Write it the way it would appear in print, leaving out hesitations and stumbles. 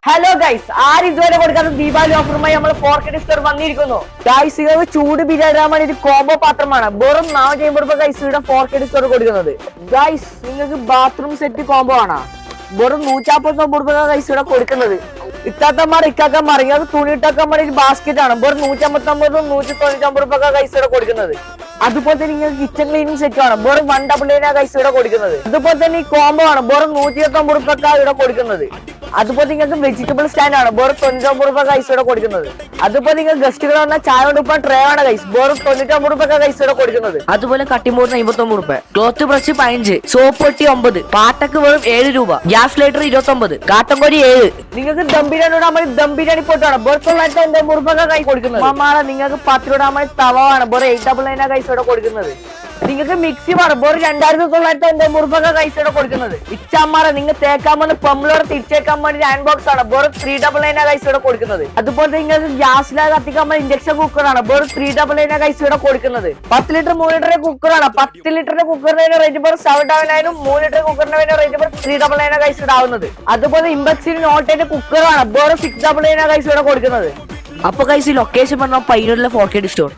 Hello guys, ആര് ഇതുവരെ കൊടുക്കാത്ത ദീപാവലി ഓഫറുമായി നമ്മൾ 4K സ്റ്റോർ വന്നിരിക്കുന്നു. ഗൈസ്, ഇത് ചൂട് ബിരിയാണി ഒരു കോംബോ പാത്രമാണ്. വെറും 450 ഗൈസ് ഇവിടെ 4K സ്റ്റോർ കൊടുക്കുന്നത്. ഗൈസ്, നിങ്ങൾക്ക് ബാത്റൂം സെറ്റ് കോംബോ ആണ്. വെറും 159 ഗൈസ് ഇവിടെ കൊടുക്കുന്നത്. ഇക്കാക്കന്മാർ ഇങ്ങൾക്ക് തുണി ഇട്ടാക്കന്മാർ ഒരു ബാസ്കറ്റ് ആണ്. വെറും 159 199 ഗൈസ് ഇവിടെ കൊടുക്കുന്നത്. അതുപോലെ തന്നെ നിങ്ങൾക്ക് കിച്ചൺ ക്ലീനിങ് സെറ്റ് ആണ്. വെറും 199 ഗൈസ് ഇവിടെ കൊടുക്കുന്നത്. അതുപോലെ തന്നെ ഈ കോംബോ ആണ്. വെറും 129 ഇവിടെ കൊടുക്കുന്നത്. അതുപോലെ നിങ്ങൾക്ക് വെജിറ്റബിൾ സ്റ്റാൻഡ് ആണ്. വെറും 99 ഗൈസ് ഇവിടെ കൊടുക്കുന്നത്. അതുപോലെ നിങ്ങൾ ഗസ്റ്റുകൾ വന്നാൽ ചായ കൊണ്ടുപോകാൻ ട്രേ ആണ് ഗൈസ്. വെറും 99 ഗൈസ് ഇവിടെ കൊടുക്കുന്നത്. അതുപോലെ കട്ടിമൂറിന് 59 രൂപ, ക്ലോത്ത് ബ്രഷ് 15, സോപ്പ് പൊട്ടി 9, പാട്ടക്ക് വെറും 7 രൂപ, ഗ്യാസ് ലൈറ്റർ 29, കാട്ടൻകൊടി 7. നിങ്ങൾക്ക് ദം ബിരിയാണി ഇടാൻ ദം ബിരിയാണി പൊട്ടാണ്. വെറും 990 ഗൈസ് കൊടുക്കുന്നത്. അമ്മാളെ നിങ്ങൾക്ക് 10 രൂപ തവാണ്. വെറും 899 ഗൈസ് ഇവിടെ കൊടുക്കുന്നത്. നിങ്ങൾക്ക് മിക്സി വേണം. വെറും 2990 ഗൈസ് ഇവിടെ കൊടുക്കുന്നത്. ഇച്ചമ്മാരെ നിങ്ങൾ തേക്കാൻ വേണ്ടി പമ്പിലോടെ തിരിച്ചേക്കാൻ വേണ്ടി അയൺ ബോക്സ് ആണ്. വെറും 399 ഗൈസ് ഇവിടെ കൊടുക്കുന്നത്. അതുപോലെ നിങ്ങൾക്ക് ഗ്യാസിലാതെ കത്തിക്കാൻ വേണ്ടി ഇൻഡക്ഷൻ കുക്കറാണ്. വെറും 399 ഗൈസ് ഇവിടെ കൊടുക്കുന്നത്. 10 ലിറ്റർ 3 ലിറ്റർ കുക്കറാണ്. 10 ലിറ്ററിന്റെ കുക്കറിന്റെ റേറ്റ് വെറും 799, 3 ലിറ്റർ കുക്കറിന്റെ റേറ്റ് വെറും 399 ഗൈസ് ഇടാവുന്നത്. അതുപോലെ ഇമ്പക്സിന് നോട്ടേന്റെ കുക്കറാണ്. വെറും 699 ഗൈസ് ഇവിടെ കൊടുക്കുന്നത്. അപ്പൊ ഗൈസ്, ലൊക്കേഷൻ പറഞ്ഞാൽ പയ്യന്നൂരിലെ 4K സ്റ്റോർ.